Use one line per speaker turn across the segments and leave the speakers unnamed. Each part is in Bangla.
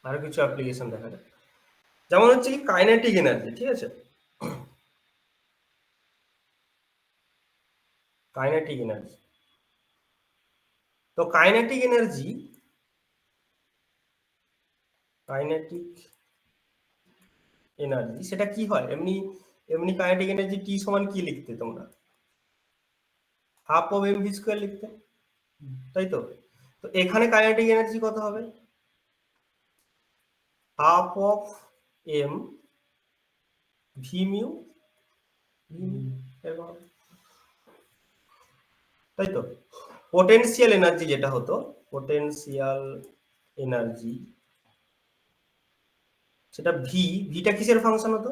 আর কিছু অ্যাপ্লিকেশন দেখা যায়, যেমন হচ্ছে কি কাইনেটিক এনার্জি। ঠিক আছে, কাইনেটিক এনার্জি। তো কাইনেটিক এনার্জি, কাইনেটিক এনার্জি সেটা কি হয়? এমনি এমনি কাইনেটিক এনার্জি টি সমান কি লিখতে তোমরা? Half of M V square লিখতে, তাই তো? তো এখানে কাইনেটিক এনার্জি কত হবে? Half of M V mu, তাই তো? পোটেনশিয়াল এনার্জি যেটা হতো, পোটেনশিয়াল এনার্জি, সেটা ভি, ভিটা কিসের ফাংশন হতো?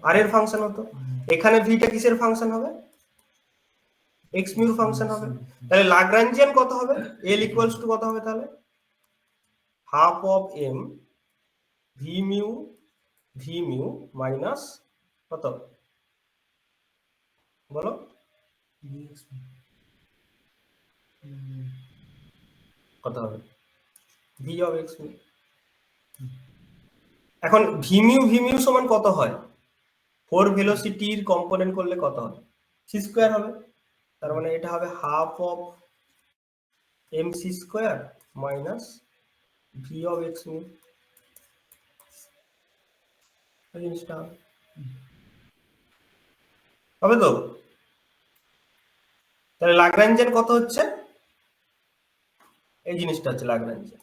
আর এর ফাংশন হতো। এখানে ভিটা কিসের ফাংশন হবে? এক্স মিউর ফাংশন হবে। তাহলে লাগরাঞ্জিয়ান কত হবে? এল ইকুয়ালস টু কত হবে তাহলে? Half of M V mu minus কত বলো? কত হবে? V of X mu. এখন ভি মিউ সমান কত হয়? 4 ভেলোসিটির কম্পোনেন্ট করলে কত হয়? সি স্কোয়ার হবে। তার মানে এটা হবে half of M C square minus V of X mu. জিনিসটা হবে তো? তাহলে লাগরাঞ্জিয়ান কত হচ্ছে? এই জিনিসটা হচ্ছে লাগরাঞ্জিয়ান।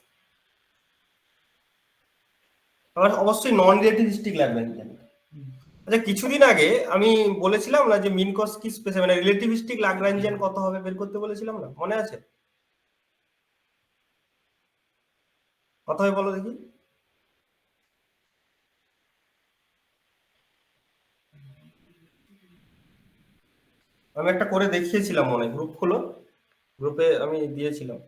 আবার অবশ্যই নন রিলেটিভিস্টিক লাগরাঞ্জিয়ান। আচ্ছা, কিছুদিন আগে আমি বলেছিলাম না যে মিনকস্কি স্পেসিফিক মানে রিলেটিভিস্টিক লাগরাঞ্জিয়ান কত হবে বের করতে বলেছিলাম না, মনে আছে? কত হবে বলো দেখি? আমি একটা করে দেখিয়েছিলাম, মনে গ্রুপ খুলো, গ্রুপে আমি দিয়েছিলাম।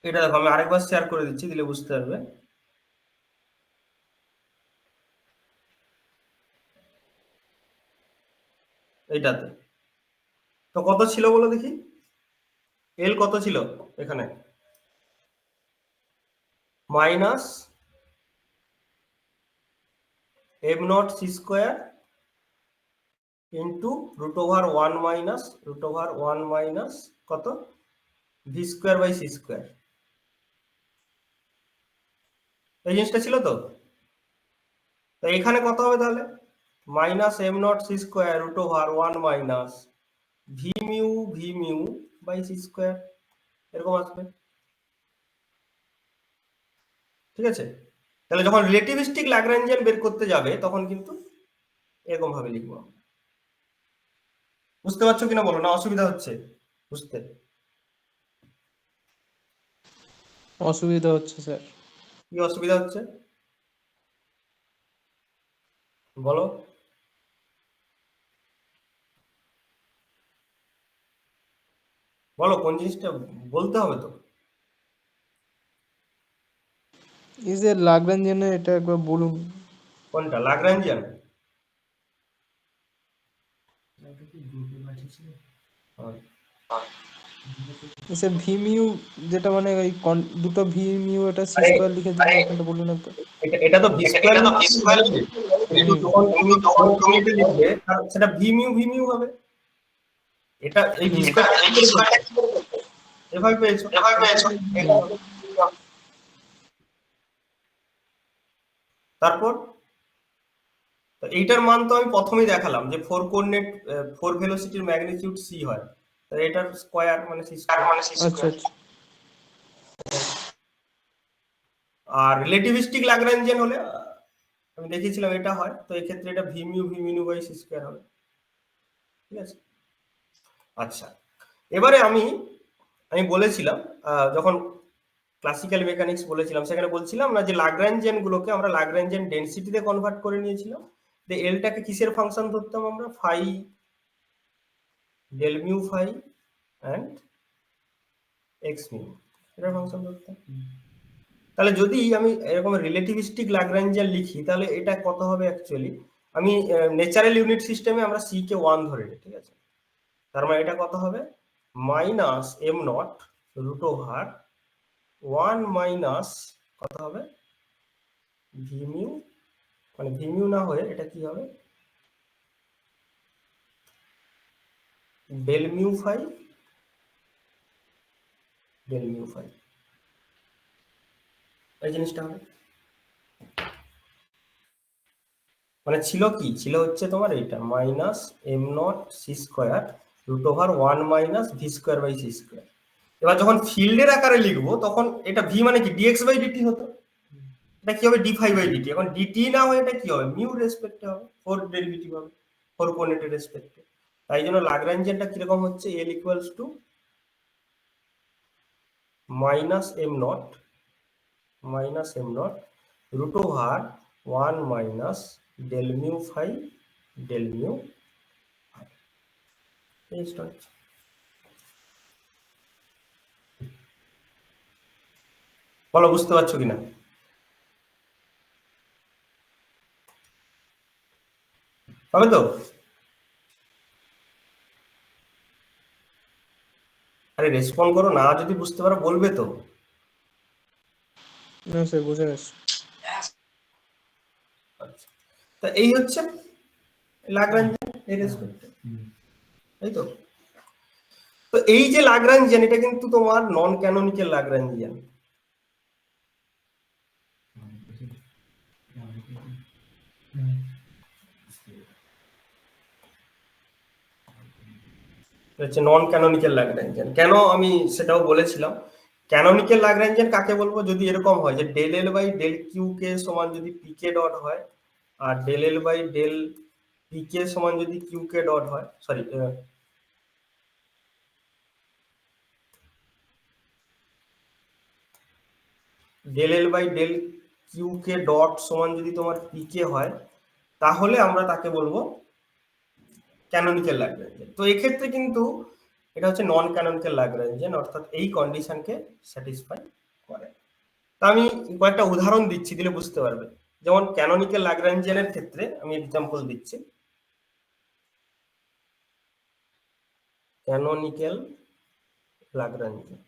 এটা দেখো, আমি আরেকবার শেয়ার করে দিচ্ছি, দিলে বুঝতে পারবে। এইটাতে তো কত ছিল বলো দেখি? এল কত ছিল এখানে? Minus M naught C square into root over one minus কত V square by C square. এই জিনিসটা ছিল তো? তো এখানে কত হবে তাহলে? Minus M naught C square root over one minus V mu by C square, এরকম আসবে। ঠিক আছে, তাহলে যখন রিলেটিভিস্টিক ল্যাগ্রাঞ্জিয়ান বের করতে যাবে তখন কিন্তু এরকম ভাবে লিখবো। বুঝতে পারছো কিনা বলো, না অসুবিধা হচ্ছে বুঝতে?
অসুবিধা হচ্ছে স্যার।
কি অসুবিধা হচ্ছে বলো? বলো কোন জিনিসটা বলতে হবে তো।
এই যে লাগরাঞ্জিয়ানের এটা একবার বলুন।
কোনটা ল্যাগ্রাঞ্জিয়ান?
স্যার ভি মিউ যেটা মানে ওই দুটো ভি মিউ এটা সি
আরে
স্কোয়ার লিখে দিলে ওখানটা বলুন একবার।
এটা তো ভি স্কোয়ার কিন্তু
হুম
যখন তুমি এটা লিখবে সেটা ভি মিউ হবে। এটা এই ভি
হুম
স্কোয়ার এভাবে পেয়েছো।
হুম।
তারপর তো এইটার মান তো আমি প্রথমেই দেখালাম যে 4 কোঅর্ডিনেট 4 ভেলোসিটির ম্যাগনিটিউড সি হয়, তো এটার স্কয়ার মানে সি স্কয়ার।
আচ্ছা আচ্ছা।
আর রিলেটিভিস্টিক ল্যাগ্রাঞ্জিয়ান হলে আমি দেখিয়েছিলাম এটা হয়, তো এক্ষেত্রে এটা V mu by C square হবে। ঠিক আছে, আচ্ছা এবারে আমি বলেছিলাম যখন ক্লাসিক্যাল মেকানিক্স বলেছিলাম সেখানে বলছিলাম না যে ল্যাগ্রাঞ্জিয়ান গুলোকে আমরা ল্যাগ্রাঞ্জিয়ান ডেনসিটিতে কনভার্ট করে নিয়েছিলাম। যে এলটাকে কিসের ফাংশন ধরতাম আমরা, phi del mu phi and X mu, এটার ফাংশন ধরতাম। তাহলে যদি আমি এরকম রিলেটিভিস্টিক ল্যাগ্রাঞ্জিয়ান লিখি তাহলে এটা কত হবে অ্যাকচুয়ালি, আমি ন্যাচারাল ইউনিট সিস্টেমে আমরা সি কে 1 ধরে নিই, ঠিক আছে, তার মানে এটা কত হবে minus M naught root over 1 minus কত হবে ভি মিউ, মানে ভি মিউ না হয়ে এটা কি হবে del mu phi del mu phi, এই জিনিসটা হবে। মানে ছিল কি, ছিল হচ্ছে তোমার এইটা minus M naught C square root over 1 minus V square by C square. এবার যখন ফিল্ডের আকারে লিখবো তখন এটা ভি মানে কি ডিএক্স বাই ডিটি হতো, এটা কি হবে ডি ফাই বাই ডিটি। এখন ডিটি না হয়ে এটা কি হবে মিউ রেসপেক্টে হবে, 4 ডেরিভেটিভ হবে 4 কোঅর্ডিনেটের রেসপেক্টে। তাই জন্য ল্যাগ্রাঞ্জিয়ানটা কিরকম হচ্ছে L equals to minus M naught root over 1 minus del mu phi del mu phi. বলো বুঝতে পারছো কিনা? হবে তো? আরে রেসপন্ড করো না, যদি বুঝতে পারো বলবে তো।
না স্যার বুঝে গেছি।
আচ্ছা, তা এই হচ্ছে ল্যাগ্রাঞ্জিয়ান এই রেসপেক্টে, তাই তো? তো এই যে ল্যাগ্রাঞ্জিয়ান এটা কিন্তু তোমার নন ক্যানোনিক্যাল ল্যাগ্রাঞ্জিয়ান। হচ্ছে নন ক্যানোনিক্যাল ল্যাগ্রাঞ্জিয়ান। কেন আমি সেটাও বলেছিলাম। ক্যানোনিক্যাল ল্যাগ্রাঞ্জিয়ান কাকে বলবো, যদি এরকম হয় যে del L by del Q কে সমান যদি পি কে ডট হয়, আর del L by del P কে সমান যদি কিউ কে ডট হয়, sorry del L by del Q কে ডট সমান যদি তোমার পি কে হয়, তাহলে আমরা তাকে বলবো ক্যানোনিক্যাল ল্যাগ্রাঞ্জিয়ান। তো এক্ষেত্রে কিন্তু এটা হচ্ছে নন ক্যানোনিক্যাল ল্যাগ্রাঞ্জিয়ান, অর্থাৎ এই কন্ডিশনকে স্যাটিসফাই করে। তা আমি কয়েকটা উদাহরণ দিচ্ছি, দিলে বুঝতে পারবে। যেমন ক্যানোনিক্যাল ল্যাগ্রাঞ্জিয়ানের ক্ষেত্রে আমি এক্সাম্পল দিচ্ছি। ক্যানোনিক্যাল ল্যাগ্রাঞ্জিয়ান,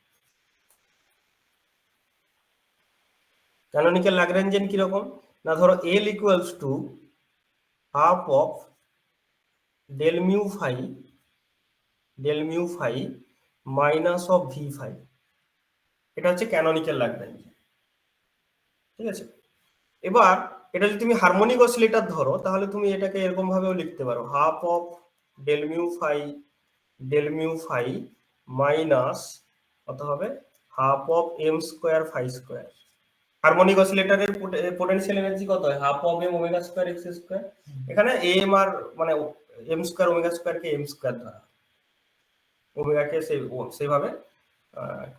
ক্যানোনিক্যাল ল্যাগ্রাঞ্জিয়ান কিরকম না, ধরো L equals to half of del mu phi minus of V phi, এটা হচ্ছে ক্যানোনিক্যাল ল্যাগ্রাঞ্জিয়ান। ঠিক আছে, এবার এটা যদি তুমি হারমোনিক অসিলেটর ধরো তাহলে তুমি এটাকে এরকম ভাবেও লিখতে পারো, half of del mu phi minus কত হবে half of M square phi square. Harmonic অসিলেটরের পোটেনশিয়াল এনার্জি কত হয় half of M omega square X square. এখানে এম আর মানে এম স্কোয়ার ওমেগা স্কোয়ারকে এম স্কোয়ার ধরা, ওমেগাকে সেইভাবে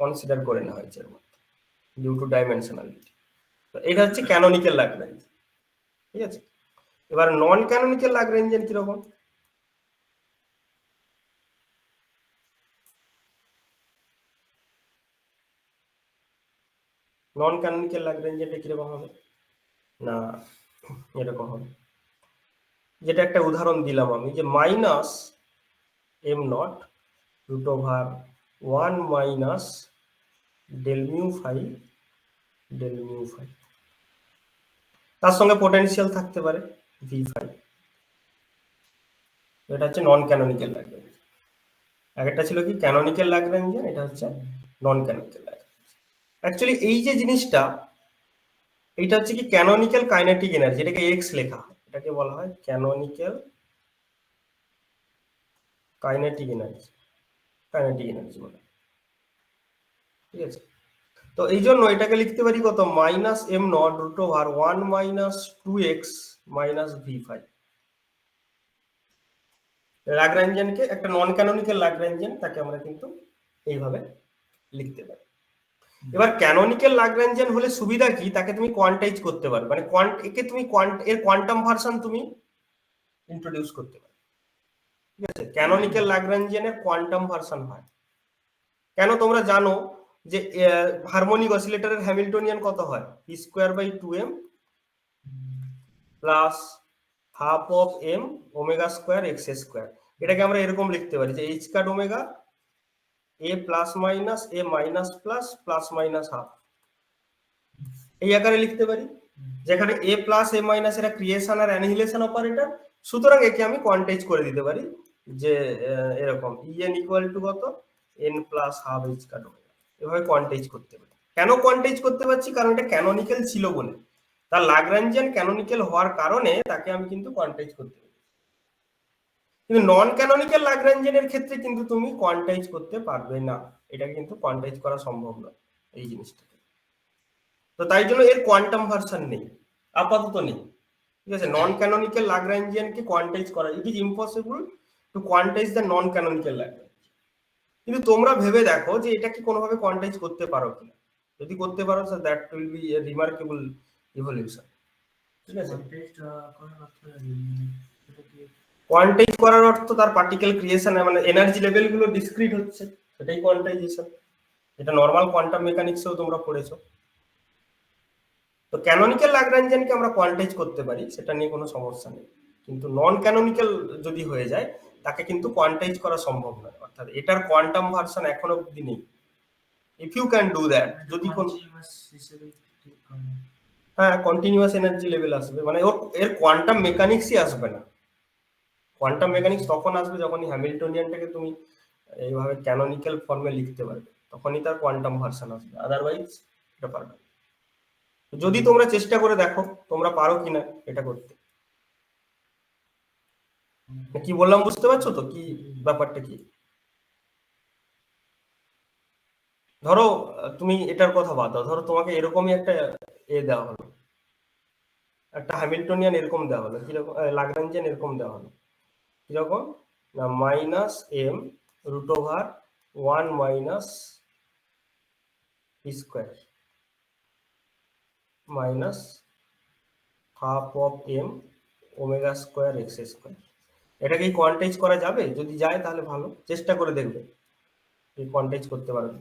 কনসিডার করে নেওয়া হয়েছে এর মধ্যে ডিউ টু ডাইমেনশনালিটি। তো এটা হচ্ছে ক্যানোনিক্যাল ল্যাগ্রাঞ্জিয়ান। ঠিক আছে, এবার নন ক্যানোনিক্যাল ল্যাগ্রাঞ্জিয়ান কিরকম, নন ক্যানোনিক্যাল ল্যাগ্রাঞ্জিয়ানটা কিরকম হবে না, এরকম হবে, যেটা একটা উদাহরণ দিলাম আমি, যে minus M naught root over 1 minus del mu phi, তার সঙ্গে পোটেনশিয়াল থাকতে পারে ভি ফাই। এটা হচ্ছে নন ক্যানোনিক্যাল ল্যাগ্রাঞ্জিয়ান। একটা ছিল কি ক্যানোনিক্যাল ল্যাগ্রাঞ্জিয়ান, এটা হচ্ছে নন ক্যানোনিক্যাল ল্যাগ্রাঞ্জিয়ান। অ্যাকচুয়ালি এই যে জিনিসটা, এটা হচ্ছে কি ক্যানোনিক্যাল কাইনেটিক এনার্জি, এটাকে এক্স লেখা হয়, এটাকে বলা হয় ক্যানোনিক্যাল কাইনেটিক এনার্জি বলে। ঠিক আছে, তো এই জন্য এটাকে লিখতে পারি কত, minus M naught root over 1 minus 2x minus v5। ল্যাগ্রাঞ্জিয়ানকে একটা নন ক্যানোনিক্যাল ল্যাগ্রাঞ্জিয়ান, তাকে আমরা কিন্তু এইভাবে লিখতে পারি। এবার ক্যানোনিক্যাল ল্যাগ্রাঞ্জিয়ান হলে সুবিধা কি, তাকে তুমি কোয়ান্টাইজ করতে পারবে, মানে একে তুমি এর কোয়ান্টাম ভার্সন তুমি ইন্ট্রোডিউস করতে পারবে। ঠিক আছে, ক্যানোনিক্যাল ল্যাগ্রাঞ্জিয়ানের কোয়ান্টাম ভার্সন হয়। কেন তোমরা জানো যে হারমোনিক অসিলেটরের হ্যামিল্টনিয়ান কত হয়, P square by 2m plus half of M omega square X square. এটাকে আমরা এরকম লিখতে পারি যে H cut omega A plus minus A minus plus plus minus half, এই আকারে লিখতে পারি, যেখানে এ প্লাস এ মাইনাস এরা ক্রিয়েশন আর অ্যানিহিলেশন অপারেটর। সুতরাং একে আমি কোয়ান্টাইজ করে দিতে পারি যে এরকম en ইকুয়াল টু কত, n plus half H cut omega, এভাবে কোয়ান্টাইজ করতে পারি। কেন কোয়ান্টাইজ করতে পারছি, কারণ এটা ক্যানোনিক্যাল ছিল বলে, তার ল্যাগ্রাঞ্জিয়ান ক্যানোনিক্যাল হওয়ার কারণে তাকে আমি কিন্তু কোয়ান্টাইজ করতে পারি। কিন্তু নন ক্যানোনিক্যাল ল্যাগ্রাঞ্জিয়ানের ক্ষেত্রে কিন্তু তুমি কোয়ান্টাইজ করতে পারবে না, এটা কিন্তু কোয়ান্টাইজ করা সম্ভব নয় এই জিনিসটাকে। তো তাই জন্য এর কোয়ান্টাম ভার্সন নেই, আপাতত নেই। ঠিক আছে, নন ক্যানোনিক্যাল ল্যাগ্রাঞ্জিয়ানকে কোয়ান্টাইজ করা, it is impossible to quantise the non canonical Lagrangian. কিন্তু তোমরা ভেবে দেখো যে এটা কি কোনোভাবে কোয়ান্টাইজ করতে পারো কিনা, যদি করতে পারো so that will B a remarkable evolution. ঠিক আছে, কোয়ান্টাইজ করার অর্থ তার পার্টিকেল ক্রিয়েশন, মানে এনার্জি লেভেল গুলো ডিসক্রিট হচ্ছে, সেটাই কোয়ান্টাইজেশন। এটা নরমাল কোয়ান্টাম মেকানিক্সেও তোমরা পড়েছো। তো ক্যানোনিক্যাল ল্যাগ্রাঞ্জিয়ানকে আমরা কোয়ান্টাইজ করতে পারি, সেটা নিয়ে কোনো সমস্যা নেই। কিন্তু নন ক্যানোনিক্যাল যদি হয়ে যায় তাকে কিন্তু কোয়ান্টাইজ করা সম্ভব নয়, অর্থাৎ এটার কোয়ান্টাম ভার্সন এখনো অবধি নেই। If you can do that, যদি কোন হ্যাঁ কন্টিনিউয়াস এনার্জি লেভেল আসবে, মানে এর কোয়ান্টাম মেকানিক্সই আসবে না। কোয়ান্টাম মেকানিক্স তখন আসবে যখনই হ্যামিল্টনিয়ানটাকে তুমি এইভাবে ক্যানোনিক্যাল ফর্মে লিখতে পারবে, তখনই তার কোয়ান্টাম ভার্সন আসবে, আদারওয়াইজ এটা পারবে। যদি তোমরা চেষ্টা করে দেখো তোমরা পারো কিনা এটা করতে। কি বললাম বুঝতে পারছো তো, কি ব্যাপারটা কি? ধরো তুমি এটার কথা বাদ দাও, ধরো তোমাকে এরকমই একটা দেওয়া হলো, একটা হ্যামিল্টনিয়ান এরকম দেওয়া হলো, কিরকম ল্যাগ্রাঞ্জিয়ান এরকম দেওয়া হলো, কিরকম না minus M root over 1 minus square minus half of M omega square X square. এটাকে কোয়ান্টাইজ করা যাবে? যদি যায় তাহলে ভালো, চেষ্টা করে দেখবে কোয়ান্টাইজ করতে পারবে।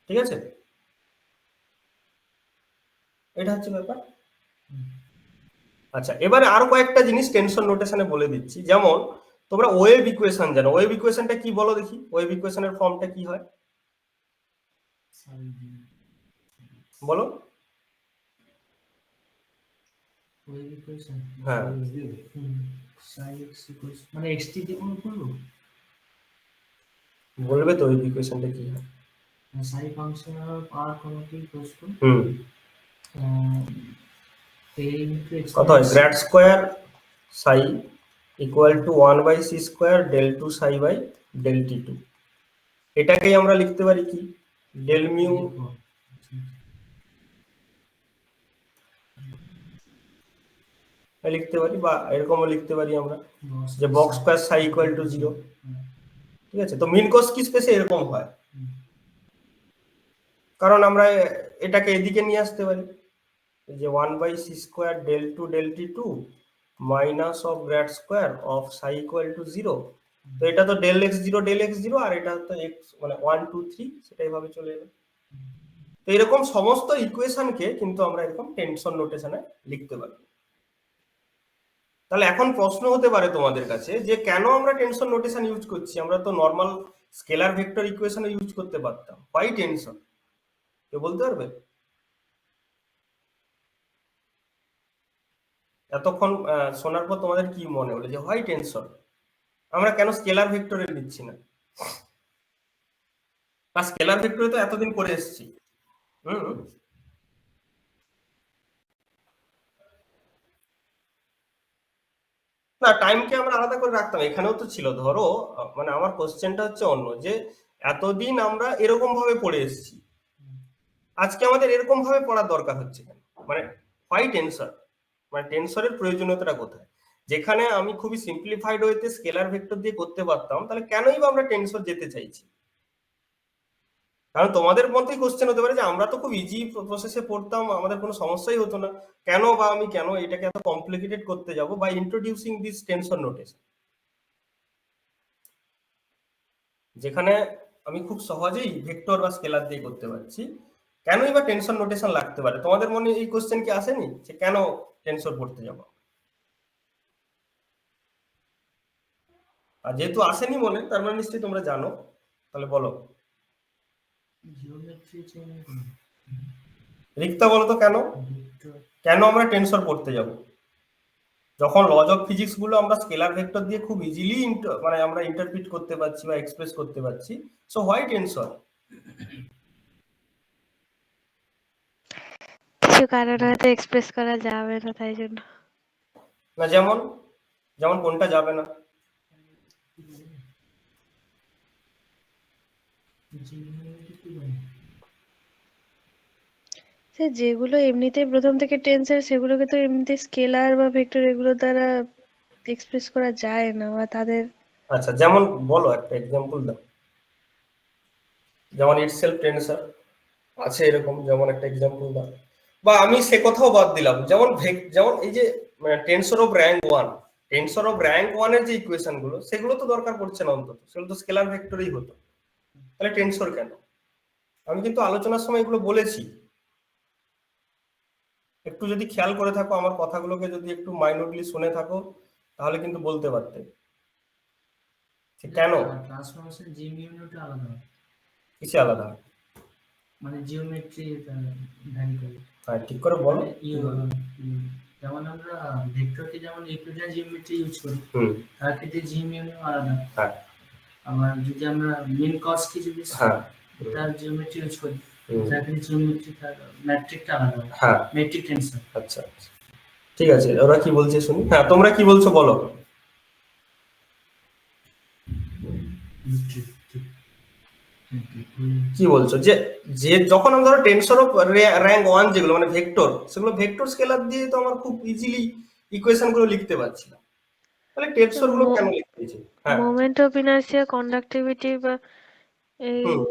ঠিক আছে, এটা হচ্ছে ব্যাপার। আচ্ছা, এবারে আরো কয়েকটা জিনিস টেনশন নোটেশনে বলে দিচ্ছি। যেমন তোমরা ওয়েভ ইকুয়েশন জানো, ওয়েভ ইকুয়েশনটা কি বলো দেখি, ওয়েভ ইকুয়েশনের ফর্মটা কি হয় বলো। হ্যাঁ
মানে x টি দিয়ে করব,
বলবে তো ওয়েভ ইকুয়েশনটা কি হয়।
Psi function of r comma t equals to
কত হয়, grad square psi equal to 1 by C square del 2 psi by del T 2। এটাকেই আমরা লিখতে পারি কি, ডেল মিউ লিখতে পারি, বা এরকমও লিখতে পারি আমরা যে box square psi equal to 0। ঠিক আছে, তো মিন কস কি স্পেসে এরকম হয়, কারণ আমরা এটাকে এদিকে নিয়ে আসতে পারি যে 1 by C square del 2 del T 2 minus of grad square of psi equal to 0। তো এটা তো ডেল এক্স 0 ডেল এক্স 0, আর এটা তো এক্স মানে 1 2 3, সেটাই ভাবে চলে এলো। তো এরকম সমস্ত ইকুয়েশনকে কিন্তু আমরা এরকম টেনশন নোটেশনে লিখতে পারি। তাহলে এখন প্রশ্ন হতে পারে তোমাদের কাছে যে কেন আমরা টেনশন নোটেশন ইউজ করছি, আমরা তো normal scalar vector equation use করতে পারতাম, হোয়াই টেনশন, কেউ বলতে পারবে? এতক্ষণ শোনার পর তোমাদের কি মনে হলো যে হোয়াই টেনশন, আমরা কেন স্কেলার ভেক্টরে নিচ্ছি না? আর স্কেলার ভেক্টরে তো এতদিন করে এসেছি। না, টাইমকে আমরা আলাদা করে রাখতাম, এখানেও তো ছিল। ধরো মানে আমার কোশ্চেনটা হচ্ছে অন্য, যে এতদিন আমরা এরকম ভাবে পড়ে এসেছি, আজকে আমাদের এরকম ভাবে পড়ার দরকার হচ্ছে কেন? মানে হোয়াই টেনসর, মানে টেনসরের প্রয়োজনীয়তাটা কোথায়? যেখানে আমি খুবই সিম্পলিফাইড ওয়েতে স্কেলার ভেক্টর দিয়ে করতে পারতাম, তাহলে কেনই বা আমরা টেনসর যেতে চাইছি? কারণ তোমাদের মধ্যেই কোশ্চেন হতে পারে যে আমরা তো খুব ইজি প্রসেসে পড়তাম, আমাদের কোনো সমস্যাই হতো না, কেন বা আমি কেন এটাকে এত কমপ্লিকেটেড করতে যাব by introducing this tensor notation, যেখানে আমি খুব সহজেই ভেক্টর বা স্কেলার দিয়ে করতে পারছি। কেনই বা টেনসর নোটেশন লাগতে পারে? তোমাদের মনে এই কোশ্চেন কি আসেনি যে কেন টেনসর পড়তে যাব? আর যেহেতু আসেনি মনে, তার মানে নিশ্চয়ই তোমরা জানো, তাহলে বলো।
জিওমেট্রি
রিক্তা বলো তো কেন, কেন আমরা টেনসর পড়তে যাব যখন লজ অফ ফিজিক্স গুলো আমরা স্কেলার ভেক্টর দিয়ে খুব ইজিলি মানে আমরা ইন্টারপ্রিট করতে পারছি বা এক্সপ্রেস করতে পারছি? So why tensor?
কিছু কারণ হয়তো এক্সপ্রেস করা যাবে না, তাই জন্য।
না, যেমন যেমন কোনটা যাবে না?
সে যেগুলো এমনিতেই প্রথম থেকে টেন্সর, সেগুলোকে তো এমনিতে স্কেলার বা ভেক্টর এগুলো দ্বারা এক্সপ্রেস করা যায় না, বা তাদের
আচ্ছা, যেমন বলো একটা এক্সাম্পল দাও, যেমন ইটসেলফ টেনসর আছে এরকম, যেমন একটা এক্সাম্পল দাও। বা আমি সে কথাও বাদ দিলাম, যেমন যেমন এই যে tensor of rank 1, tensor of rank 1 এর যে ইকুয়েশন গুলো, সেগুলো তো দরকার পড়ছে না, অন্তত সেগুলো তো স্কেলার ভেক্টরই হতো, তাহলে টেনসর কেন? আমি কিন্তু আলোচনার সময় এগুলো বলেছি, একটু যদি খেয়াল করে থাকো, আমার কথাগুলোকে যদি একটু মাইনরলি শুনে থাকো, তাহলে কিন্তু বলতে পারতে যে কেন,
ট্রান্সফরমেশন জিওমেট্রি আলাদা,
কিসে আলাদা।
মানে জিওমেট্রি ভ্যারি করে।
হ্যাঁ, ঠিক করে বলো।
যেমন আমরা ভেক্টরকে যেমন ইউক্লিডিয়ান জিওমেট্রি ইউজ করি,
হুম।
তার ক্ষেত্রে জিওমেট্রি আলাদা।
হ্যাঁ।
আবার যদি আমরা মিন কস কি যদি
হ্যাঁ।
তার জিওমেট্রি ইউজ করি, তার ক্ষেত্রে জিওমেট্রি তার ম্যাট্রিকটা আলাদা।
হ্যাঁ,
ম্যাট্রিক টেনসর।
আচ্ছা আচ্ছা, ঠিক আছে, ওরা কি বলছে শুনি। হ্যাঁ, তোমরা কি বলছো বলো। কি বলছো যে যে যখন আমরা ধরো টেনসর অফ র্যাঙ্ক 1 যেগুলো মানে ভেক্টর, সেগুলো ভেক্টর স্কেলার দিয়ে তো আমরা খুব ইজিলি ইকুয়েশন গুলো লিখতে পারছিলাম, তাহলে টেনসর গুলো কেন লিখতে হয়েছে? হ্যাঁ।
মোমেন্ট অফ ইনার্সিয়া, কন্ডাক্টিভিটি বা এই
হুম।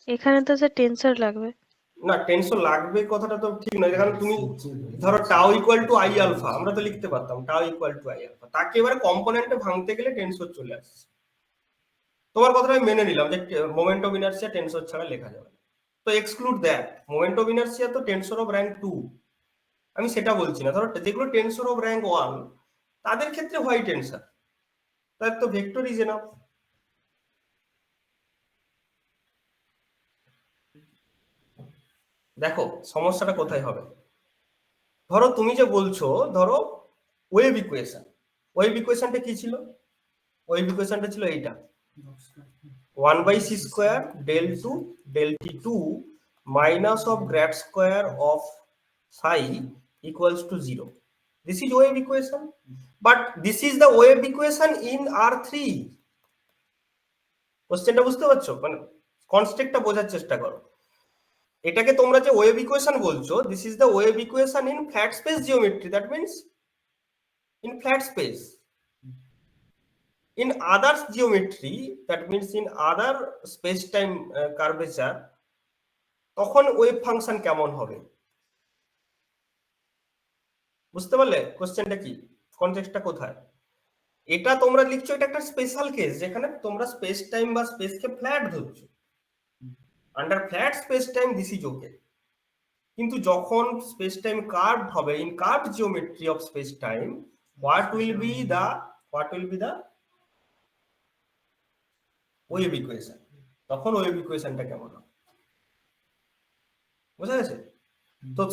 এখানে তো স্যার টেন্সর লাগবে।
না, টেনসর লাগবে কথাটা তো ঠিক নয়, কারণ তুমি ধরো টাও ইকুয়াল টু আই আলফা, আমরা তো লিখতে পারতাম টাও ইকুয়াল টু আই আলফা, তাকে এবারে কম্পোনেন্টে ভাঙতে গেলে টেনসর চলে আসছে। তোমার কথাটা আমি মেনে নিলাম যে মোমেন্ট অফ ইনার্সিয়া টেনসর ছাড়া লেখা যাবে না, তো exclude that. Moment of inertia তো টেনসর অফ র্যাঙ্ক 2, আমি সেটা বলছি না। ধরো যেগুলো টেনসর অফ র্যাঙ্ক 1, তাদের ক্ষেত্রে হোয়াই টেনসর, তার তো ভেক্টর ইজ এনাফ। দেখো সমস্যাটা কোথায় হবে, ধরো তুমি যে বলছো, ধরো ওয়েভ ইকুয়েশন, ওয়েভ ইকুয়েশনটা কি ছিল? ওয়েভ ইকুয়েশনটা ছিল এইটা, 1/c² del 2 del t2 minus of grad square of psi equals to 0. This is wave equation, but this is the wave equation in R3. কোশ্চেনটা বুঝতে পারছো? মানে কনস্ট্রাক্টটা বোঝার চেষ্টা করো। এটাকে তোমরা যে ওয়েভ ইকুয়েশন বলছো, this is the wave equation in flat space geometry, that means in flat space. In other geometry, that means in other space time curvature, তখন ওয়েভ ফাংশন কেমন হবে? বুঝতে পারলে কোশ্চেনটা কি, কনটেক্সটটা কোথায়? এটা তোমরা লিখছো, এটা একটা স্পেশাল কেস যেখানে তোমরা স্পেস টাইম বা স্পেসকে ফ্ল্যাট ধরছো, under flat space time this is okay. কিন্তু যখন স্পেস টাইম কার্ভড হবে, in curved geometry of space time, what will be the wave equation, তখন ওয়েভ ইকুয়েশনটা কেমন হবে? বুঝা গেছে? তো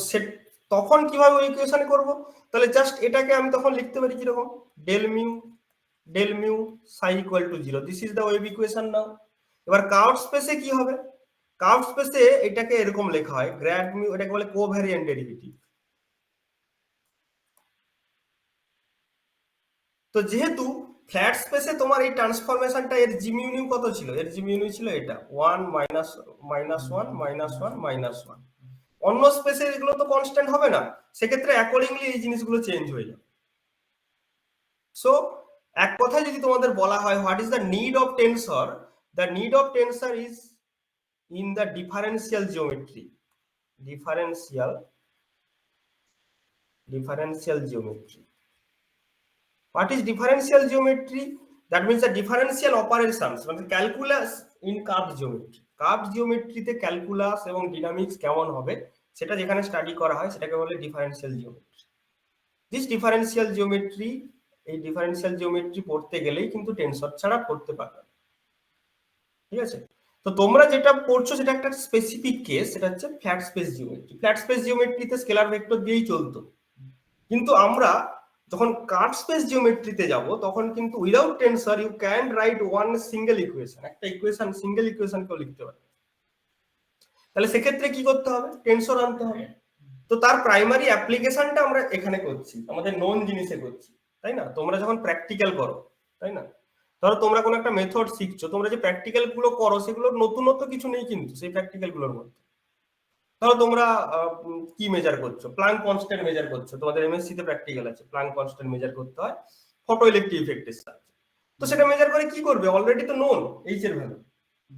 তখন কিভাবে ওই ইকুয়েশন করব? তাহলে জাস্ট এটাকে আমি তখন লিখতে পারি কিরকম, del mu psi equal to 0, this is the wave equation now. এবার কার্ভ স্পেসে কি হবে? কার্ভ স্পেসে এটাকে এরকম লেখা হয়, গ্র্যাড মিউ, এটাকে বলে কোভ্যারিয়েন্ট ডেরিভেটিভ। তো যেহেতু ফ্ল্যাট স্পেসে তোমার এই ট্রান্সফরমেশনটা এর জি মিউ নিউ কত ছিল, এর জি মিউ নিউ ছিল এটা 1 মাইনাস মাইনাস 1 মাইনাস 1 মাইনাস 1। অন্য স্পেসে এগুলো তো কনস্ট্যান্ট হবে না, সেক্ষেত্রে অ্যাকর্ডিংলি এই জিনিসগুলো চেঞ্জ হয়ে যাবে। সো এক কথায় যদি তোমাদের বলা হয় what is the need of tensor, the need of tensor is in the differential geometry. differential geometry. What is differential geometry? That means the differential operations, মানে calculus in curved geometry. Curved geometry তে ক্যালকুলাস এবং ডিনামিক্স কেমন হবে সেটা যেখানে স্টাডি করা হয় সেটাকে বলে differential geometry. This differential geometry, এই ডিফারেন্সিয়াল জিওমেট্রি পড়তে গেলেই কিন্তু টেনসর ছাড়া পড়তে পারবে না, ঠিক আছে? তো তোমরা যেটা পড়ছো সেটা একটা স্পেসিফিক কেস, সেটা হচ্ছে flat space geometry. Flat space জিওমেট্রিতে স্কেলার ভেক্টর দিয়েই চলতো, কিন্তু আমরা যখন কার্ভ স্পেস জিওমেট্রিতে যাব তখন কিন্তু without tensor you can write one single equation, একটা ইকুয়েশন সিঙ্গেল ইকুয়েশনকেও লিখতে পারে। তাহলে সেক্ষেত্রে কি করতে হবে? টেনসর আনতে হবে। তো তার প্রাইমারি অ্যাপ্লিকেশনটা আমরা এখানে করছি, আমাদের নোন জিনিসে করছি, তাই না? তোমরা যখন প্র্যাকটিক্যাল করো, তাই না, ধরো তোমরা কোনো একটা মেথড শিখছো, তোমরা যে প্র্যাকটিক্যাল গুলো করো সেগুলোর নতুনত্ব কিছু নেই কিন্তু সেই প্র্যাকটিক্যাল গুলোর মধ্যে। ধরো তোমরা কি মেজার করছো, প্লাঙ্ক কনস্ট্যান্ট মেজার করছো, তোমাদের এমএসসি তে প্র্যাকটিক্যাল আছে, প্লাঙ্ক কনস্ট্যান্ট মেজার করতে হয় ফটো ইলেকট্রিক ইফেক্টের সাহায্যে। তো সেটা মেজার করে কি করবে? অলরেডি তো নোন এইচ এর ভ্যালু।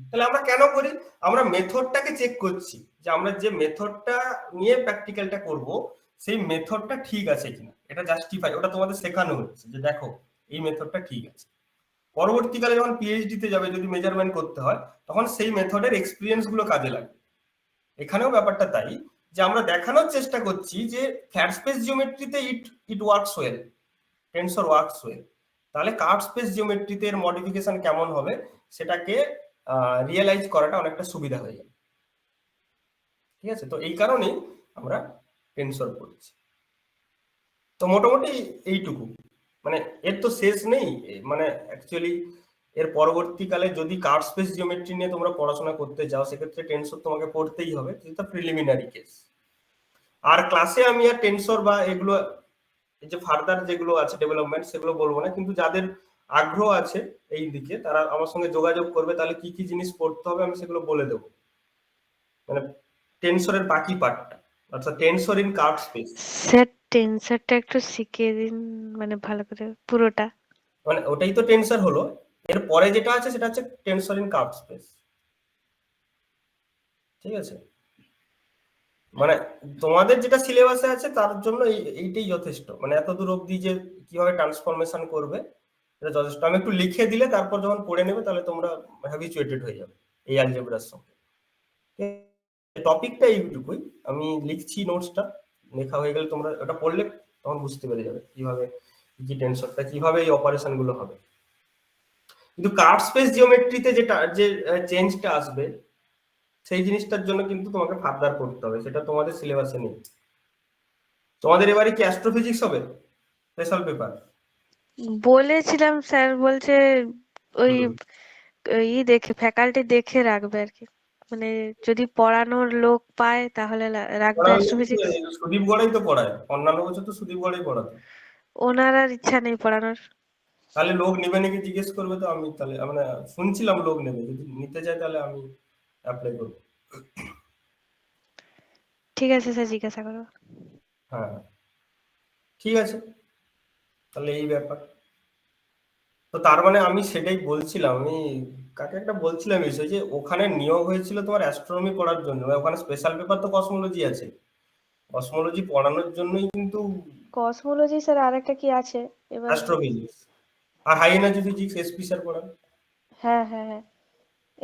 তাহলে আমরা কেন করি? আমরা মেথডটাকে চেক করছি যে আমরা যে মেথডটা নিয়ে প্র্যাকটিক্যালটা করব সেই মেথডটা ঠিক আছে কিনা, এটা জাস্টিফাই, ওটা তোমাদের শেখানো হচ্ছে যে দেখো এই মেথডটা ঠিক আছে। পরবর্তীকালে যখন পিএইচডি তে যাবে, যদি মেজারমেন্ট করতে হয় তখন সেই মেথডের এক্সপিরিয়েন্স গুলো কাজে লাগবে। এখানেও ব্যাপারটা তাই যে আমরা দেখানোর চেষ্টা করছি যে ফ্ল্যাট স্পেস জিওমেট্রিতে it works well, tensor works well, তাহলে কার্ভ স্পেস জিওমেট্রিতে এর মডিফিকেশন কেমন হবে সেটাকে রিয়েলাইজ করাটা অনেকটা সুবিধা হয়ে যাবে, ঠিক আছে? তো এই কারণেই আমরা টেনসর পড়ছি। তো মোটামুটি এইটুকু, মানে এর তো শেষ নেই, মানে অ্যাকচুয়ালি এর পরবর্তীকালে যদি কার্ভ স্পেস জিওমেট্রি নিয়ে তোমরা পড়াশোনা করতে যাও সেক্ষেত্রে টেনসর তোমাকে পড়তেই হবে, যেটা প্রিলিমিনারি কেস। আর ক্লাসে আমি আর টেনসর বা এগুলো যে ফার্দার যেগুলো আছে ডেভেলপমেন্ট সেগুলো বলবো না, কিন্তু যাদের আগ্রহ আছে এই দিকে তারা আমার সঙ্গে যোগাযোগ করবে, তাহলে কি কি জিনিস পড়তে হবে আমি সেগুলো বলে দেবো, মানে টেনসরের বাকি পার্টটা, অর্থাৎ tensor in curve space.
Sir টেন্সারটা একটু শিখিয়ে দিন, মানে ভালো করে পুরোটা।
মানে ওটাই তো টেনসর হলো, এর পরে যেটা আছে সেটা হচ্ছে টেনসর ইন কার্ভ স্পেস, ঠিক আছে? মানে তোমাদের যেটা সিলেবাসে আছে তার জন্য এইটাই যথেষ্ট, মানে এত দূর অবধি যে কিভাবে ট্রান্সফরমেশন করবে এটা যথেষ্ট। আমি একটু লিখে দিলে তারপর যখন পড়ে নেবে তাহলে তোমরা হ্যাবিচুয়েটেড হয়ে যাবে এই অ্যালজেব্রার সঙ্গে। টপিকটা এইটুকুই, আমি লিখছি নোটসটা, লেখা হয়ে গেলে তোমরা ওটা পড়লে তখন বুঝতে পেরে যাবে কিভাবে কি টেনসরটা, কিভাবে এই অপারেশন গুলো হবে। কিন্তু কার্ভ স্পেস জিওমেট্রিতে যেটা যে চেঞ্জটা আসবে সেই জিনিসটার জন্য কিন্তু তোমাকে ফার্দার করতে হবে, সেটা তোমাদের সিলেবাসে নেই। তোমাদের এবারে কি অ্যাস্ট্রোফিজিক্স হবে স্পেশাল পেপার?
বলেছিলাম, স্যার বলছে ওই দেখে ফ্যাকাল্টি দেখে রাখবে আর কি, মানে যদি পড়ানোর লোক পায় তাহলে রাখবে অ্যাস্ট্রোফিজিক্স।
সুদীপ গড়াই তো পড়ায়, অন্যান্য বছর তো সুদীপ গড়াই পড়াতো।
ওনার আর ইচ্ছা নেই পড়ানোর।
তাহলে লোক নেবে নাকি জিজ্ঞেস করবে, তো আমি তাহলে মানে শুনছিলাম লোক নেবে, যদি নিতে চাই তাহলে আমি অ্যাপ্লাই করবো।
ঠিক আছে স্যার, জিজ্ঞাসা করো।
হ্যাঁ ঠিক আছে, তাহলে এই ব্যাপার। তো তার মানে আমি সেটাই বলছিলাম, আমি কাকে একটা বলছিলাম বিষয় যে ওখানে নিয়োগ হয়েছিল তোমার অ্যাস্ট্রোনমি পড়ার জন্য, ওখানে স্পেশাল পেপার তো কসমোলজি আছে, কসমোলজি পড়ানোর জন্যই কিন্তু
কসমোলজি স্যার আরেকটা কি আছে এবার?
অ্যাস্ট্রোফিজিক্স আর high energy physics SP sir পড়ান।
হ্যাঁ হ্যাঁ হ্যাঁ,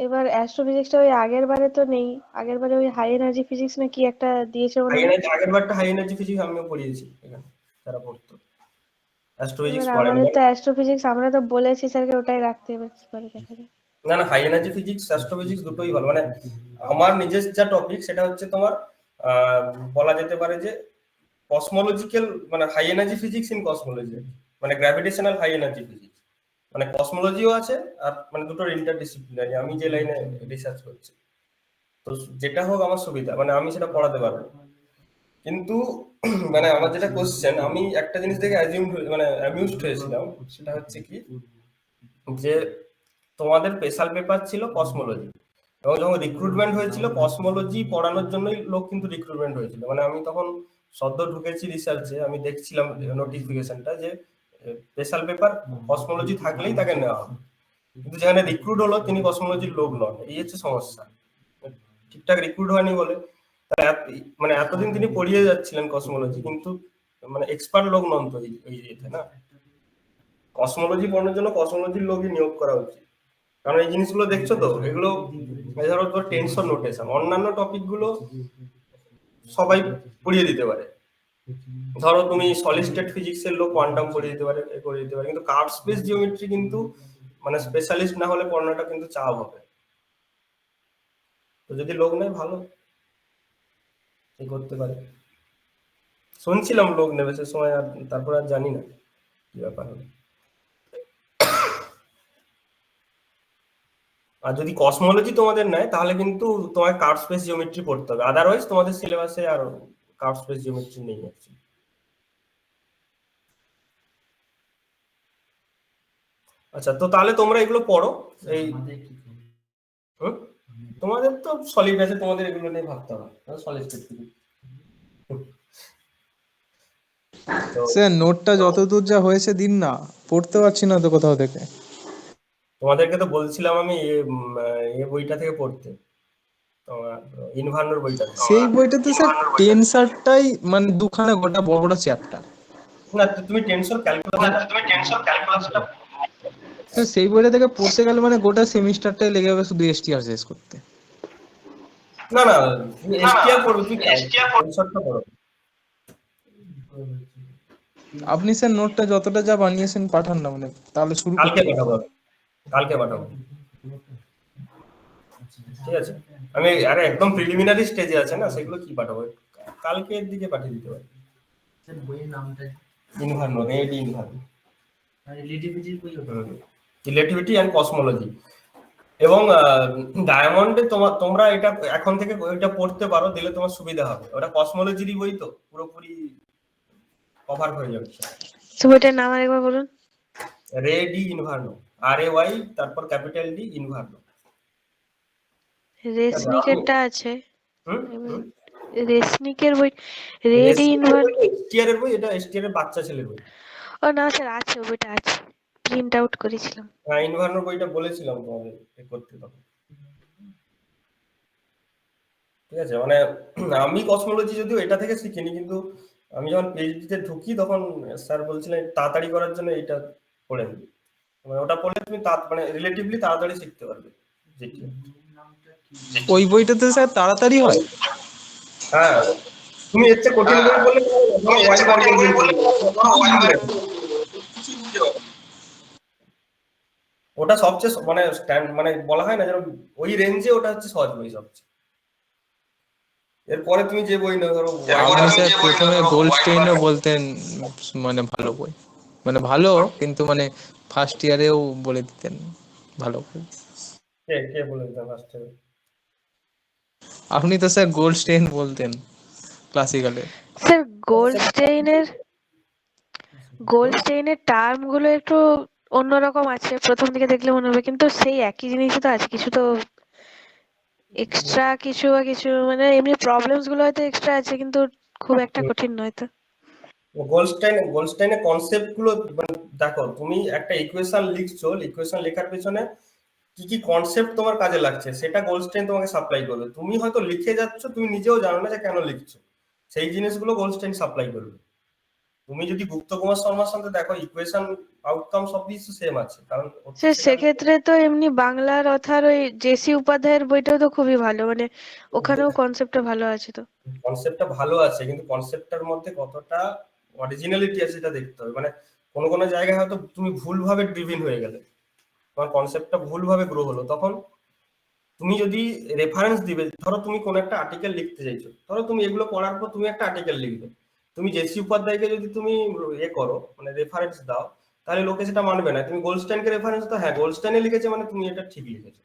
এবার অ্যাস্ট্রোফিজিক্সটা ওই আগের বারে তো নেই, আগের বারে ওই হাই এনার্জি ফিজিক্স না কি একটা দিয়েছে মনে
হাই
হয়।
এনার্জি আগের বারটা হাই এনার্জি ফিজিক্স আমিও পড়িয়েছি এখানে, তারা পড়তো, অ্যাস্ট্রোফিজিক্স
এবার
পড়েনি।
আমাদের তো অ্যাস্ট্রোফিজিক্স, আমরা তো বলেছি স্যারকে ওটাই রাখতে, এবার কি করে দেখা যায়।
না না, হাই এনার্জি ফিজিক্স অ্যাস্ট্রোফিজিক্স দুটোই ভালো, মানে আমার নিজের যা টপিক সেটা হচ্ছে তোমার বলা যেতে পারে যে কসমোলজিক্যাল, মানে high energy physics in cosmology, মানে গ্র্যাভিটেশনাল হাই এনার্জি ফিজিক্স, মানে কসমোলজিও আছে আর মানে দুটোর ইন্টারডিসিপ্লিনারি, আমি যে লাইনে রিসার্চ করছি। তো যেটা হোক আমার সুবিধা, মানে আমি সেটা পড়াতে পারবো, কিন্তু মানে আমার যেটা কোশ্চেন, আমি একটা জিনিস দেখে মানে অ্যামিউজড হয়েছিলাম, সেটা হচ্ছে কি যে তোমাদের স্পেশাল পেপার ছিল কসমোলজি, এবং যখন রিক্রুটমেন্ট হয়েছিল কসমোলজি পড়ানোর জন্যই লোক কিন্তু রিক্রুটমেন্ট হয়েছিল। মানে আমি তখন সদ্য ঢুকেছি রিসার্চে, আমি দেখছিলাম নোটিফিকেশনটা যে স্পেশাল পেপার কসমোলজি থাকলেই তাকে নেওয়া হবে, কিন্তু যেখানে রিক্রুট হলো তিনি কসমোলজির লোক নন। এই হচ্ছে সমস্যা, ঠিকঠাক রিক্রুট হয়নি বলে। মানে এতদিন তিনি পড়িয়ে যাচ্ছিলেন কসমোলজি, কিন্তু মানে এক্সপার্ট লোক নন তো এই ইয়েতে না। কসমোলজি পড়ানোর জন্য কসমোলজির লোকই নিয়োগ করা উচিত, কারণ এই জিনিসগুলো দেখছো তো, এগুলো ধরো তোর টেনশন নোটেশন, অন্যান্য টপিক গুলো সবাই পড়িয়ে দিতে পারে। ধরো তুমি সলিড স্টেট ফিজিক্সের লোক কোয়ান্টাম পড়িয়ে দিতে পারে, করে দিতে পারে, কিন্তু কার্ভ স্পেস জিওমেট্রি কিন্তু মানে স্পেশালিস্ট না হলে পড়ানোটা কিন্তু চাপ হবে। তো যদি লোক নেয় ভালো, এই করতে পারে। শুনছিলাম লোক নেবে সে সময়, আর তারপর আর জানি না কি ব্যাপার হবে। আর যদি কসমোলজি তোমাদের নেয় তাহলে কিন্তু তোমায় কার্ভ স্পেস জিওমেট্রি পড়তে হবে, আদারওয়াইজ তোমাদের সিলেবাসে আর কার্ভ স্পেস জিওমেট্রি নেই actually। আচ্ছা, তো তাহলে তোমরা এগুলো পড়ো। এই
আমাদের কি করবে?
হুম? তোমাদের তো সলিড আছে, তোমাদের এগুলো নিয়ে ভাবতে হবে, সলিড স্টেট ফিজিক্স। তো
স্যার নোটটা যতদূর যা হয়েছে দিন না, পড়তে পারছি না তো কোথাও থেকে।
তোমাদেরকে তো বলছিলাম আমি এ বইটা থেকে পড়তে, তোমার ইনভার্নোর বইটা থেকে।
সেই বইটাতে স্যার টেনসারটাই মানে দুখানা গোটা বড় বড় চ্যাপ্টার।
না, তুমি টেনসর ক্যালকুলাসটা
স্যার সেই বইটা থেকে পড়তে গেলে মানে গোটা সেমিস্টারটাই লেগে যাবে শুধু এসটিআর শেষ করতে।
না না, তুমি এসটিআর পড়বে, তুমি টেনসরটা পড়ো।
আপনি স্যার নোটটা যতটা যা বানিয়েছেন পাঠান না, মানে তাহলে শুরু
কালকে
করতে
পাঠাবো, কালকে পাঠাবো, ঠিক আছে? আমি আরে একদম প্রিলিমিনারি স্টেজে আছে না, সেগুলো কি পাঠাবো, কালকের দিকে পাঠিয়ে দিতে পারি।
স্যার বইয়ের নামটা
ইনভার্নো, রেড ইনভার্নো,
রিলেটিভিটির বই ওটা।
Relativity and cosmology. এবং ডায়মন্ডে তোমরা এটা এখন থেকে ওইটা পড়তে পারো, দিলে তোমার সুবিধা হবে। ওটা কসমোলজিরই বই তো, পুরোপুরি কভার হয়ে যাবে।
তো বইটার নাম আরেকবার বলুন।
রে ডি ইনভার্নো, RAY তারপর ক্যাপিটাল ডি ইনভার্নো।
রেসনিকেরটা আছে,
হুম হুম।
রেসনিকের বই, রেড ইনভার্ট।
এসটিআর এর বই, এটা এসটিআর এর বাচ্চা ছেলের বই।
ও না স্যার, আছে ওই বইটা আছে, প্রিন্ট আউট করেছিলাম।
হ্যাঁ, ইনভার্নোর বইটা বলেছিলাম তোমাদের করতে তখন, ঠিক আছে? মানে আমি কসমোলজি যদিও এটা থেকে শিখিনি, কিন্তু আমি যখন পিএইচডিতে ঢুকি তখন স্যার বলছিলেন তাড়াতাড়ি করার জন্য এটা পড়ে নিবি, মানে ওটা পড়লে তুমি মানে রিলেটিভলি তাড়াতাড়ি শিখতে পারবে যেটি।
ওই বইটাতে স্যার তাড়াতাড়ি হয়?
হ্যাঁ, তুমি এর চেয়ে কঠিন বই বললে ওয়াইড বার্গেন বই বললে ওটা সবচেয়ে মানে মানে বলা হয় না যেন ওই রেঞ্জে ওটা হচ্ছে সহজ বই সবচেয়ে। এরপরে তুমি যে বই নাও, ধরো
আপনি স্যার প্রথমে গোল্ডস্টেইনও বলতেন মানে ভালো বই, মানে ভালো, কিন্তু মানে ফার্স্ট ইয়ারেও বলে দিতেন ভালো বই।
কে কে বলে দিতাম ফার্স্টে?
আপনি তো স্যার গোল্ডস্টেইন বলতেন ক্লাসিক্যালে।
স্যার গোল্ডস্টেইনের টার্ম গুলো একটু অন্যরকম আছে, প্রথম দিকে দেখলে মনে হবে, কিন্তু সেই একই জিনিসই তো আছে, কিছু তো এক্সট্রা কিছু বা কিছু মানে এমনি প্রবলেমস গুলো হয়তো এক্সট্রা আছে, কিন্তু খুব একটা কঠিন নয় তো।
গোল্ডস্টাইনের কনসেপ্ট গুলো মানে দেখো, তুমি একটা ইকুয়েশন লিখছো, ইকুয়েশন লেখার পেছনে কি কি কনসেপ্ট তোমার কাজে লাগছে সেটা গোল্ডস্টাইন তোমাকে সাপ্লাই করবে। তুমি হয়তো লিখে যাচ্ছ, তুমি নিজেও জানো না যে কেন লিখছো, সেই জিনিসগুলো গোল্ডস্টাইন সাপ্লাই করবে। তুমি যদি গুপ্ত কুমার শর্মার সাথে দেখো, ইকুয়েশন আউটকাম সব কিছু সেম আছে, কারণ
স্যার সেক্ষেত্রে তো এমনি বাংলার অথার ওই জেসি উপাধ্যায়ের বইটাও তো খুবই ভালো, মানে ওখানেও কনসেপ্টটা ভালো আছে তো।
কনসেপ্টটা ভালো আছে, কিন্তু কনসেপ্টটার মধ্যে কতটা অরিজিনালিটি আছে সেটা দেখতে হবে। মানে কোনো কোনো জায়গায় হয়তো তুমি ভুলভাবে ড্রিভিন হয়ে গেলে, তোমার কনসেপ্টটা ভুলভাবে গ্রো হলো, তখন তুমি যদি রেফারেন্স দিবে, ধরো তুমি কোন একটা আর্টিকেল লিখতে চাইছো, ধরো তুমি এগুলো পড়ার পর তুমি একটা আর্টিকেল লিখবে, তুমি জেসি উপাধ্যায়কে যদি তুমি করো মানে রেফারেন্স দাও, তাহলে লোকে সেটা মানবে না। তুমি গোল্ডস্টাইনকে রেফারেন্স দাও, হ্যাঁ গোল্ডস্টাইনে লিখেছে মানে তুমি এটা ঠিক লিখেছো,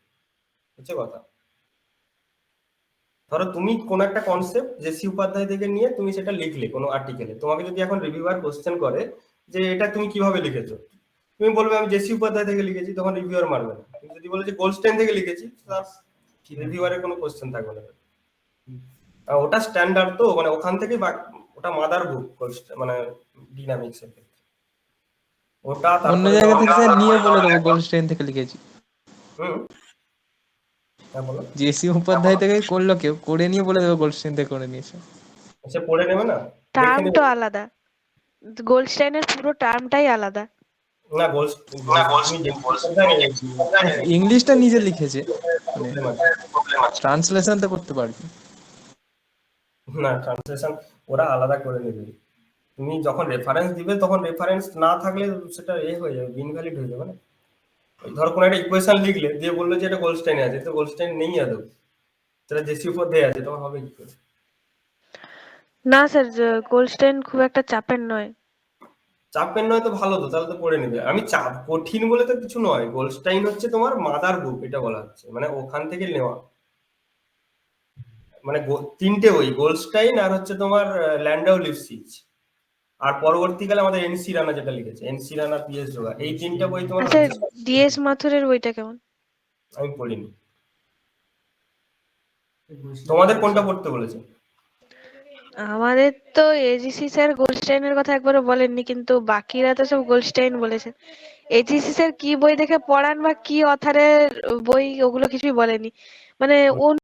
হচ্ছে কথা। ধরো তুমি কোন একটা কনসেপ্ট জেসি উপাধ্যায় থেকে নিয়ে তুমি সেটা লিখলে কোনো আর্টিকেলে, তোমাকে যদি এখন রিভিউয়ার কোশ্চেন করে যে এটা তুমি কিভাবে লিখেছো, তুমি বলবে আমি জেসি উপাধ্যায় থেকে লিখেছি, তখন রিভিউয়ার মারবে না। তুমি যদি বলে যে গোল্ডস্টাইন থেকে লিখেছি, তার রিভিউয়ারের কোনো কোশ্চেন থাকবে না। আর ওটা স্ট্যান্ডার্ড, তো মানে ওখান থেকেই ওটা মাদার বুক মানে ডিনামিক্স এর ক্ষেত্রে ওটা।
অন্য
তারপরে
জায়গা থেকে স্যার নিয়ে বলে দেবো গোল্ডস্টাইন থেকে লিখেছি।
হুম, হ্যাঁ বলো।
জেসি উপাধ্যায় থেকে করলো কেউ, করে নিয়ে বলে দেবো গোল্ডস্টাইন থেকে করে নিয়েছে।
সে পড়ে নেবে না, দেখে
টার্ম
নেবে।
তো আলাদা, গোল্ডস্টাইনের পুরো টার্মটাই আলাদা।
না
ইংলিশটা নিজে লিখেছে, মানে ট্রান্সলেশন তো করতে পারবি।
না, ট্রান্সলেশন ওরা আলাদা করে নেবে। তুমি যখন রেফারেন্স দিবে তখন রেফারেন্স না থাকলে সেটা হয়ে যাবে, ইনভ্যালিড হয়ে যাবে না। ধর কোনো একটা ইকুয়েশন লিখলে দিয়ে বললো যে এটা গোল্ডস্টাইনে আছে, তো গোল্ডস্টাইন নেই আদৌ, সেটা জেসি উপর দিয়ে আছে, তখন হবে কি করে?
না স্যার, গোল্ডস্টাইন খুব একটা চাপের নয়।
চাপের নয় তো ভালো, তো তাহলে তো পড়ে নেবে। আমি চাপ কঠিন বলে তো কিছু নয়, গোল্ডস্টাইন হচ্ছে তোমার মাদার বুক, এটা বলা হচ্ছে, মানে ওখান থেকে নেওয়া। মানে তিনটে বই, গোল্ডস্টাইন আর হচ্ছে তোমার ল্যান্ডাউ লিপসিচ, আর পরবর্তীকালে আমাদের এনসি রানা যেটা লিখেছে, এনসি রানা পিএস যোগা, এই তিনটা বই তোমার
আচ্ছা, ডিএস মাথুরের বইটা কেমন?
আমি পড়িনি। তোমাদের কোনটা পড়তে বলেছে?
আমাদের তো এজিসি স্যার গোল্ডস্টাইনের কথা একবারও বলেননি, কিন্তু বাকিরা তো সব গোল্ডস্টাইন বলেছে। এজিসি স্যার কি বই দেখে পড়ান বা কি অথারের বই, ওগুলো কিছুই বলেনি। মানে